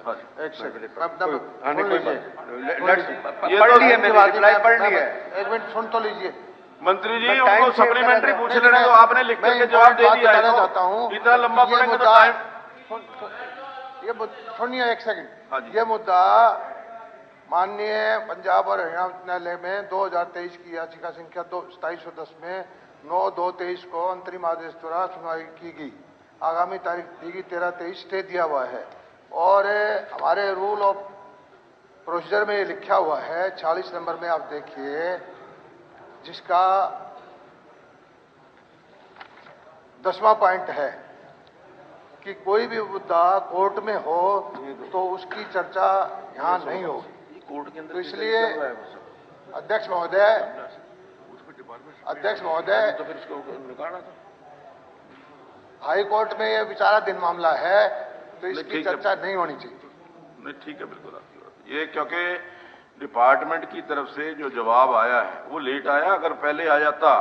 एक सेकंड एक मिनट सुन तो लीजिए मंत्री जी। उनको सप्लीमेंट्री पूछ लेने दो, आपने लिख करके जवाब दे दिया है। चाहता हूँ इतना लंबा पड़ेगा तो टाइम। ये सुनिए एक सेकंड। ये मुद्दा माननीय पंजाब और हरियाणा उच्च न्यायालय में 2023 की याचिका संख्या 2710 में 9/2/23 को अंतरिम आदेश द्वारा सुनवाई की गई। आगामी तारीख दी गई 13/23 स्टे दिया हुआ है और हमारे रूल ऑफ प्रोसीजर में ये लिखा हुआ है 46 नंबर में, आप देखिए, जिसका 10वां पॉइंट है कि कोई भी मुद्दा कोर्ट में हो तो उसकी चर्चा यहाँ नहीं होगी। तो इसलिए अध्यक्ष महोदय हाई कोर्ट में यह विचाराधीन मामला है तो इसकी चर्चा नहीं होनी चाहिए। नहीं, ठीक है, बिल्कुल आपकी बात। ये क्योंकि डिपार्टमेंट की तरफ से जो जवाब आया है वो लेट आया। अगर पहले आ जाता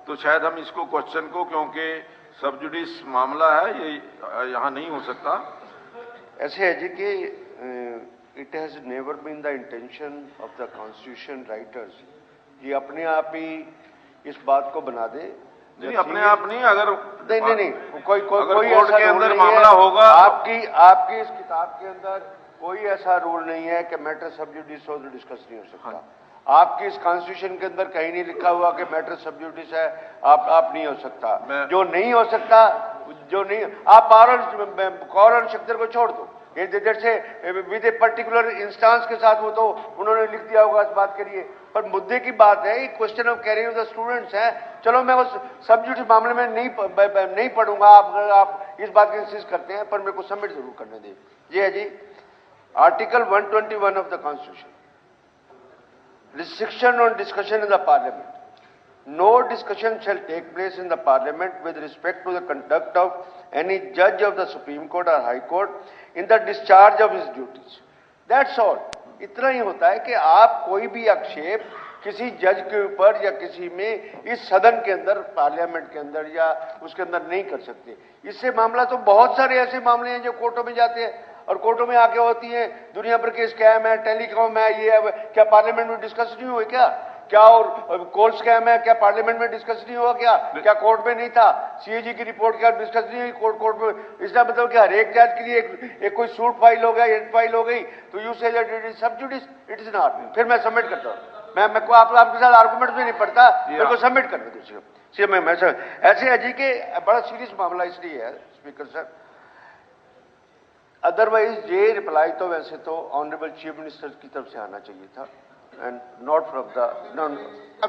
तो शायद हम इसको क्वेश्चन को, क्योंकि सब जुडिस मामला है, ये यहाँ नहीं हो सकता। ऐसे है जी कि it has never been the intention of the constitution writers ये अपने आप ही इस बात को बना दे। नहीं, अपने आप नहीं, अगर नहीं, कोई कोर्ट के अंदर मामला होगा, आपकी इस किताब के अंदर कोई ऐसा रूल नहीं है कि मैटर सब जुडिस हो तो डिस्कस नहीं हो सकता। आपकी इस कॉन्स्टिट्यूशन के अंदर कहीं नहीं लिखा हुआ कि मैटर सब जुडिस है, आप नहीं हो सकता। जो नहीं हो सकता, जो नहीं, आप कॉल ऑन शक्तर को छोड़ दो। ये जैसे विद ए पर्टिकुलर इंस्टांस के साथ वो तो उन्होंने लिख दिया होगा इस बात के लिए, पर मुद्दे की बात है, question of carrying of the students है। चलो मैं उस सब्जेक्ट मामले में नहीं पढ़ूंगा, आप इस बात की इंसिस्ट करते हैं, पर मेरे को सबमिट जरूर करने दें। ये है जी article 121 of the constitution, restriction on discussion in the parliament. No discussion shall take place in the parliament with respect to the conduct of any judge of the Supreme Court or High Court in the discharge of his duties. That's all. इतना ही होता है कि आप कोई भी आक्षेप किसी जज के ऊपर या किसी में इस सदन के अंदर, पार्लियामेंट के अंदर या उसके अंदर नहीं कर सकते। इससे मामला तो बहुत सारे ऐसे मामले हैं जो कोर्टों में जाते हैं और कोर्टों में आके होती है दुनिया भर के स्कैम है, टेलीकॉम है, ये है, क्या पार्लियामेंट में डिस्कस नहीं हुए क्या और कोल स्कैम है, क्या पार्लियामेंट में डिस्कस नहीं हुआ क्या कोर्ट में नहीं था? सीएजी की रिपोर्ट क्या डिस्कस नहीं हुई कोर्ट में? इसका मतलब कि हर एक जज के लिए एक कोई सूट फाइल हो गया, एड फाइल हो गई, तो यू से इट इज सब जुडिस, इट इज नॉट। फिर मैं सबमिट करता हूँ, मैं को आपके साथ आर्गूमेंट भी नहीं पढ़ता, मेरे को सबमिट करने दूसरे मैं ऐसे है जी के बड़ा सीरियस मामला इसलिए है स्पीकर सर। अदरवाइज ये रिप्लाई तो वैसे तो ऑनरेबल चीफ मिनिस्टर की तरफ से आना चाहिए था एंड नॉट फ्रॉम द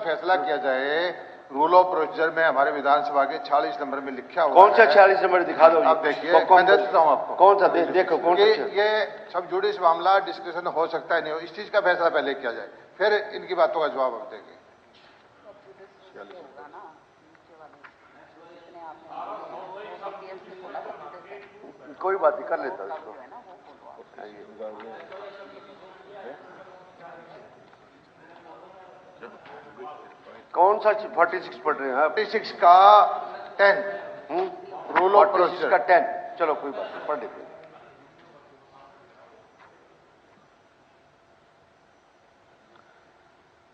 फैसला किया जाए। रूल ऑफ प्रोसीजर में हमारे विधानसभा के 46 नंबर में लिखा हुआ कौन सा 46 नंबर दिखा दो? आप देखिए, मैं देता हूँ आपको। कौन सा देखो कौन सा? ये सब जुडिस मामला डिस्कशन हो सकता है नहीं हो, इस चीज का फैसला पहले किया जाए, फिर इनकी बातों का जवाब हम देंगे। कोई बात नहीं, कर लेता इसको। कौन सा 46 पढ़ रहे हैं आप? 46 का 10 रूल ऑफ प्रोसीजर का 10। चलो कोई बात नहीं, पढ़ लेते।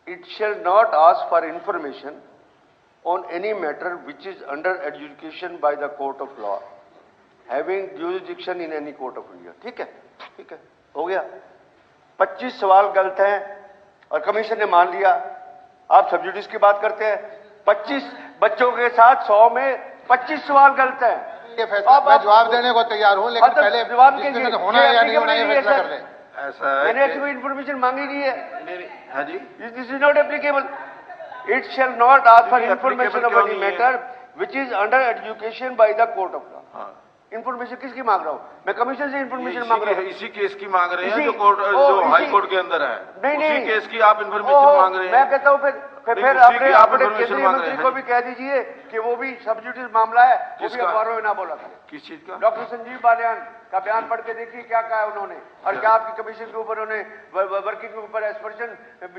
It shall not ask for information on any matter which is under adjudication by the court of law having jurisdiction in any court of India। ठीक है, हो गया। 25 सवाल गलत हैं और कमीशन ने मान लिया। आप सब जुडिस की बात करते हैं, 25 बच्चों के साथ 100 में 25 सवाल गलत हैं। ये फैसला मैं जवाब देने को तैयार हूं, लेकिन पहले जवाब होना है या नहीं होना, ये फैसला कर लें। ऐसा है, मैंने ऐसी कोई इन्फॉर्मेशन मांगी नहीं है। हाँ जी, this is not applicable. It shall not ask for information of any matter which is under education by the court of law. Information किसकी मांग रहा हूँ मैं? कमीशन से इन्फॉर्मेशन मांग रहा हूँ। इसी केस की मांग रहे हैं जो हाई कोर्ट के अंदर है। नहीं, उसी केस की आप इन्फॉर्मेशन मांग रहे हैं। मैं कहता हूँ फिर फिर उसी अपने की आप अपने information केंद्रीय मांग रहे मंत्री हैं। को भी कह दीजिए कि वो भी सब जुडिस मामला है, वो भी किसका? अखबारों में ना बोला करें। किस चीज का? डॉक्टर संजीव बालियान का बयान पढ़ के देखिए क्या कहा है उन्होंने, और क्या आपकी कमीशन के ऊपर उन्होंने वर्किंग के ऊपर एक्सपर्शन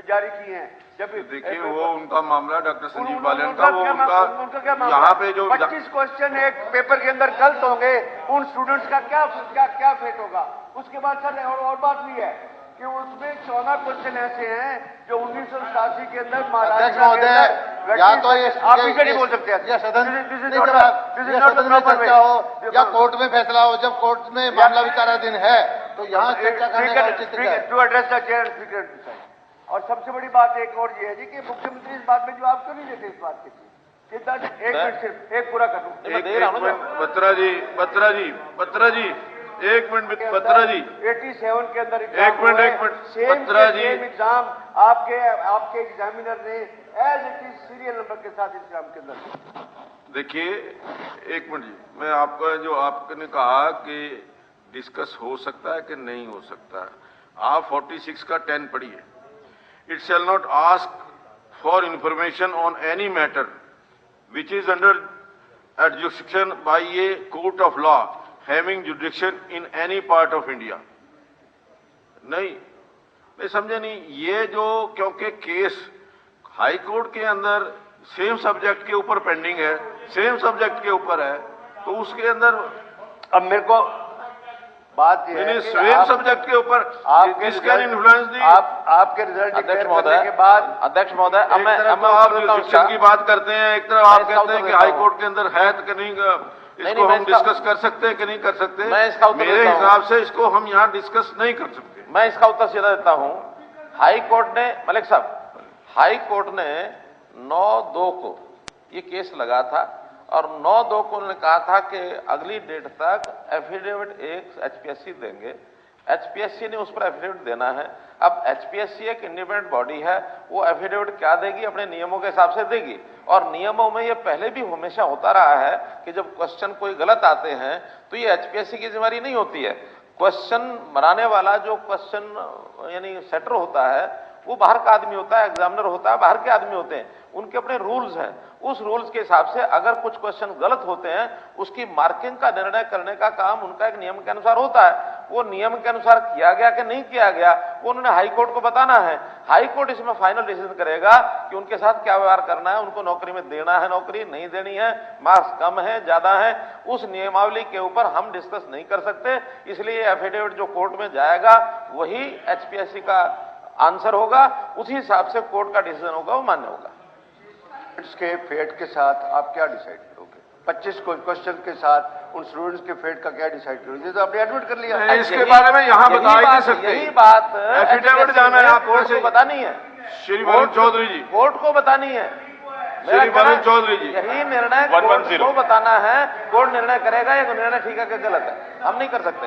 जारी किए हैं। जब देखिए वो उनका मामला डॉक्टर संजीव बालियान उनका का, वो उनका क्या मामला? यहाँ पे जो 25 क्वेश्चन एक पेपर के अंदर गलत होंगे, उन स्टूडेंट्स का क्या क्या क्या फेट होगा। उसके बाद सर और बात भी है कि उसमें 14 क्वेश्चन ऐसे हैं जो 1987 के अंदर अध्यक्ष महाराष्ट्र महोदय, या तो ये आप पीछे नहीं बोल सकते या सदन This is नहीं not कर the- रहा, this is या not the सदन में proper way. चर्चा हो या कोर्ट में फैसला हो। जब कोर्ट में मामला विचाराधीन है तो यहाँ चर्चा करने का औचित्य क्या है? To address the chair speaker. और सबसे बड़ी बात एक और ये है जी कि मुख्यमंत्री इस बात में जवाब क्यों नहीं देते इस बात के? एक मिनट सिर्फ एक पूरा कर लूं। बत्रा जी एक मिनट बत्रा जी 87 के अंदर एक मिनट बत्रा जी एग्जाम आपके एग्जामिनर ने as it is serial number के साथ एग्जाम के अंदर। देखिए एक मिनट जी, मैं आपका जो आपने कहा कि डिस्कस हो सकता है कि नहीं हो सकता है, आप 46 का 10 पढ़िए। It shall not ask for information on any matter which is under adjudication by a court of law having jurisdiction in any part of India। नहीं समझे नहीं, ये जो क्योंकि केस हाई कोर्ट के अंदर सेम सब्जेक्ट के ऊपर पेंडिंग है, सेम सब्जेक्ट के ऊपर है, तो उसके अंदर अब मेरे को बात ये है कि सेम सब्जेक्ट के ऊपर इसका इन्फ्लुएंस दी। आपके रिजल्ट अध्यक्ष करने महोदय के बाद अध्यक्ष महोदय एक तरफ तो आप जुरिस्डिक्शन की बात करते हैं, एक तरफ आप कहते हैं कि हाई कोर्ट के अंदर है कि नहीं, इसको हम डिस्कस कर सकते हैं कि नहीं कर सकते। मैं इसका उत्तर मेरे देता हूं। हिसाब से इसको हम यहाँ डिस्कस नहीं कर सकते। मैं इसका उत्तर सीधा देता हूं। हाई कोर्ट ने, मलिक साहब, हाई कोर्ट ने 9/2 को ये केस लगा था और 9/2 को उन्होंने कहा था कि अगली डेट तक एफिडेविट एक एचपीएससी देंगे। एचपीएससी ने उस पर एफिडेविट देना है। अब एचपीएससी एक इंडिपेंडेंट बॉडी है, वो एफिडेविट क्या देगी, अपने नियमों के हिसाब से देगी। और नियमों में ये पहले भी हमेशा होता रहा है कि जब क्वेश्चन कोई गलत आते हैं तो ये एचपीएससी की जिम्मेदारी नहीं होती है। क्वेश्चन बनाने वाला जो क्वेश्चन यानी सेटर होता है वो बाहर का आदमी होता है, एग्जामिनर होता है, बाहर के आदमी होते हैं, उनके अपने रूल्स हैं। उस रूल्स के हिसाब से अगर कुछ क्वेश्चन गलत होते हैं उसकी मार्किंग का निर्णय करने का काम उनका एक नियम के अनुसार होता है। वो नियम के अनुसार किया गया कि नहीं किया गया वो उन्होंने हाई कोर्ट को बताना है। हाई कोर्ट इसमें फाइनल डिसीजन करेगा कि उनके साथ क्या व्यवहार करना है, उनको नौकरी में देना है, नौकरी नहीं देनी है, मार्क्स कम है ज्यादा है, उस नियमावली के ऊपर हम डिस्कस नहीं कर सकते। इसलिए एफिडेविट जो कोर्ट में जाएगा वही एचपीएससी का आंसर होगा, उसी हिसाब से कोर्ट का डिसीजन होगा, वो मान्य होगा। इसके फेट के साथ आप क्या डिसाइड करोगे? 25 क्वेश्चन के साथ उन स्टूडेंट्स के फेट का क्या डिसाइड करोगे? ये तो आपने एडमिट कर लिया। इसके बारे में यहाँ बता ही नहीं सकते। यही बात एफिडेविट जाना है आप कोर्ट को बतानी है, श्री वरुण चौधरी जी, कोर्ट को बतानी है। श्री वरुण चौधरी जी, यही निर्णय कोर्ट को बताना है। कोर्ट निर्णय करेगा, ये निर्णय ठीक है कि गलत है, हम नहीं कर सकते।